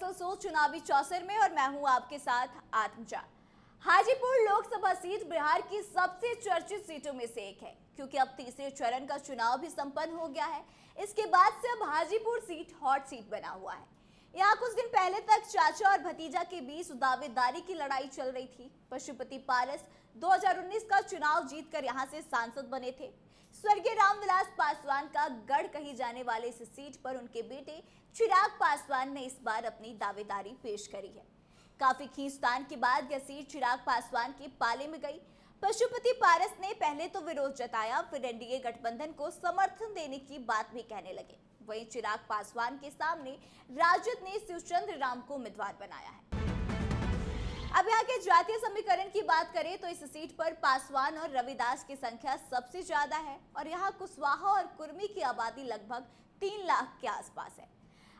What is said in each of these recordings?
दरअसल सो चुनावी चौसर में और मैं हूं आपके साथ आत्मजा। हाजीपुर लोकसभा सीट बिहार की सबसे चर्चित सीटों में से एक है, क्योंकि अब तीसरे चरण का चुनाव भी संपन्न हो गया है। इसके बाद से अब हाजीपुर सीट हॉट सीट बना हुआ है। यहाँ कुछ दिन पहले तक चाचा और भतीजा के बीच दावेदारी की लड़ाई चल रही थी। पशुपति पारस 2019 का चुनाव जीतकर यहाँ से सांसद बने थे। स्वर्गीय रामविलास पासवान का गढ़ कही जाने वाले इस सीट पर उनके बेटे चिराग पासवान ने इस बार अपनी दावेदारी पेश करी है। काफी खींचतान के बाद यह सीट चिराग पासवान के पाले में गई। पशुपति पारस ने पहले तो विरोध जताया, फिर एनडीए गठबंधन को समर्थन देने की बात भी कहने लगे। वहीं चिराग पासवान के सामने राजद ने शिवचंद्र राम को उम्मीदवार बनाया है। अब यहाँ के जातीय समीकरण की बात करें तो इस सीट पर पासवान और रविदास की संख्या सबसे ज्यादा है और यहाँ कुशवाहा और कुर्मी की आबादी लगभग 3 लाख के आसपास है।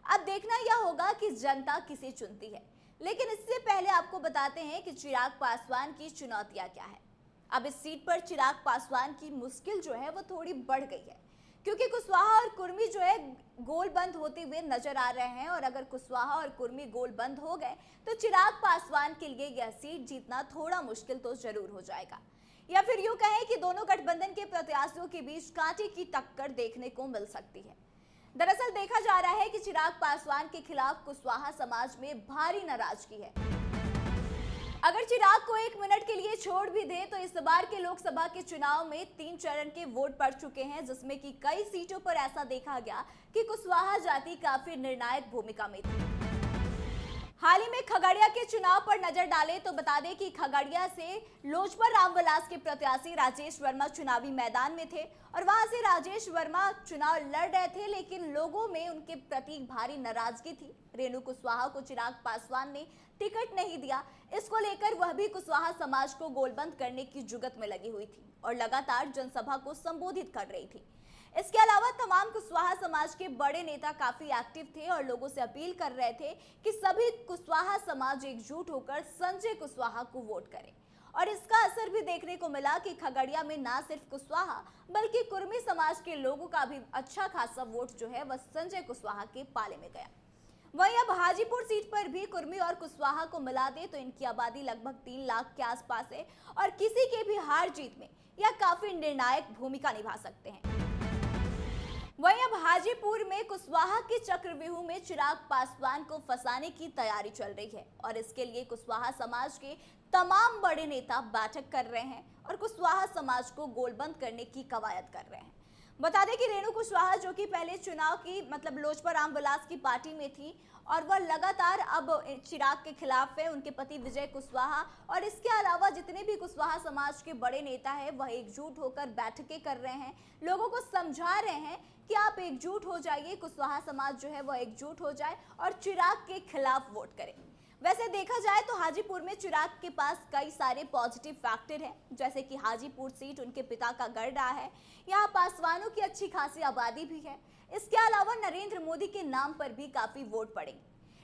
अब देखना यह होगा कि जनता किसे चुनती है, लेकिन इससे पहले आपको बताते हैं कि चिराग पासवान की चुनौतियां क्या है। अब इस सीट पर चिराग पासवान की मुश्किल जो है वो थोड़ी बढ़ गई है, क्योंकि कुशवाहा और कुर्मी जो है गोल बंद होते हुए नजर आ रहे हैं और अगर कुशवाहा और कुर्मी गोल बंद हो गए तो चिराग पासवान के लिए यह सीट जीतना थोड़ा मुश्किल तो जरूर हो जाएगा। या फिर यूं कहें कि दोनों गठबंधन के प्रत्याशियों के बीच कांटे की टक्कर देखने को मिल सकती है। दरअसल देखा जा रहा है कि चिराग पासवान के खिलाफ कुशवाहा समाज में भारी नाराजगी है। अगर चिराग को 1 मिनट के लिए छोड़ भी दें तो इस बार के लोकसभा के चुनाव में 3 चरण के वोट पड़ चुके हैं, जिसमें कि कई सीटों पर ऐसा देखा गया कि कुशवाहा जाति काफी निर्णायक भूमिका में थी। हाल ही में खगड़िया के चुनाव पर नजर डालें तो बता दें कि खगड़िया से लोजपा रामविलास के प्रत्याशी राजेश वर्मा चुनावी मैदान में थे और वहां से राजेश वर्मा चुनाव लड़ रहे थे, लेकिन लोगों में उनके प्रति भारी नाराजगी थी। रेणु कुशवाहा को चिराग पासवान ने टिकट नहीं दिया। इसको लेकर वह भी कुशवाहा समाज को गोलबंद करने की जुगत में लगी हुई थी और लगातार जनसभा को संबोधित कर रही थी। इसके अलावा तमाम कुशवाहा समाज के बड़े नेता काफी एक्टिव थे और लोगों से अपील कर रहे थे कि सभी कुशवाहा समाज एकजुट होकर संजय कुशवाहा को वोट करें। और इसका असर भी देखने को मिला कि खगड़िया में ना सिर्फ कुशवाहा बल्कि कुर्मी समाज के लोगों का भी अच्छा खासा वोट जो है वह संजय कुशवाहा के पाले में गया। वहीं अब हाजीपुर सीट पर भी कुर्मी और कुशवाहा को मिला दे तो इनकी आबादी लगभग 3 लाख के आसपास है और किसी के भी हार जीत में यह काफी निर्णायक भूमिका निभा सकते हैं। वहीं अब हाजीपुर में कुशवाहा के चक्रव्यूह में चिराग पासवान को फंसाने की तैयारी चल रही है और इसके लिए कुशवाहा समाज के तमाम बड़े नेता बैठक कर रहे हैं और कुशवाहा समाज को गोलबंद करने की कवायद कर रहे हैं। बता दें कि रेणु कुशवाहा जो कि पहले चुनाव की लोजपा रामविलास की पार्टी में थी और वह लगातार अब चिराग के खिलाफ है, उनके पति विजय कुशवाहा और इसके अलावा जितने भी कुशवाहा समाज के बड़े नेता हैं वह एकजुट होकर बैठकें कर रहे हैं, लोगों को समझा रहे हैं कि आप एकजुट हो जाइए, कुशवाहा समाज जो है वह एकजुट हो जाए और चिराग के खिलाफ वोट करें। वैसे देखा जाए तो हाजीपुर में चिराग के पास कई सारे पॉजिटिव फैक्टर हैं, जैसे कि हाजीपुर सीट उनके पिता का गढ़ रहा है, यहाँ पासवानों की अच्छी खासी आबादी भी है। इसके अलावा नरेंद्र मोदी के नाम पर भी काफी वोट पड़ेंगे,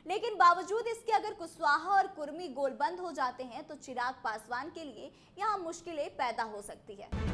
लेकिन बावजूद इसके अगर कुशवाहा और कुर्मी गोलबंद हो जाते हैं तो चिराग पासवान के लिए यहाँ मुश्किलें पैदा हो सकती है।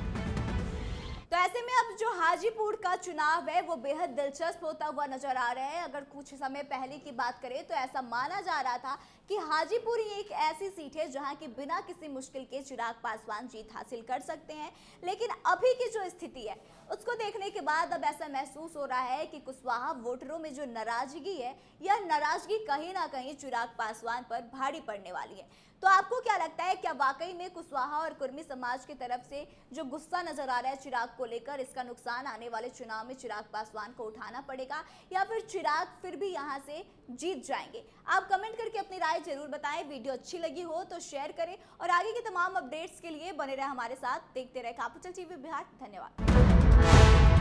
तो ऐसे में अब जो हाजीपुर का चुनाव है वो बेहद दिलचस्प होता हुआ नजर आ रहा है। अगर कुछ समय पहले की बात करें तो ऐसा माना जा रहा था कि हाजीपुर एक ऐसी सीट है जहां की बिना किसी मुश्किल के चिराग पासवान जीत हासिल कर सकते हैं, लेकिन अभी की जो स्थिति है उसको देखने के बाद अब ऐसा महसूस हो रहा है कि कुशवाहा वोटरों में जो नाराजगी है यह नाराजगी कहीं ना कहीं चिराग पासवान पर भारी पड़ने वाली है। तो आपको क्या लगता है, क्या वाकई में कुशवाहा और कुर्मी समाज की तरफ से जो गुस्सा नजर आ रहा है चिराग को लेकर, इसका नुकसान आने वाले चुनाव में चिराग पासवान को उठाना पड़ेगा या फिर चिराग फिर भी यहां से जीत जाएंगे? आप कमेंट करके अपनी राय जरूर बताएं। वीडियो अच्छी लगी हो तो शेयर करें और आगे की तमाम अपडेट्स के लिए बने रहे हमारे साथ। देखते रहे कैपिटल टीवी बिहार। धन्यवाद।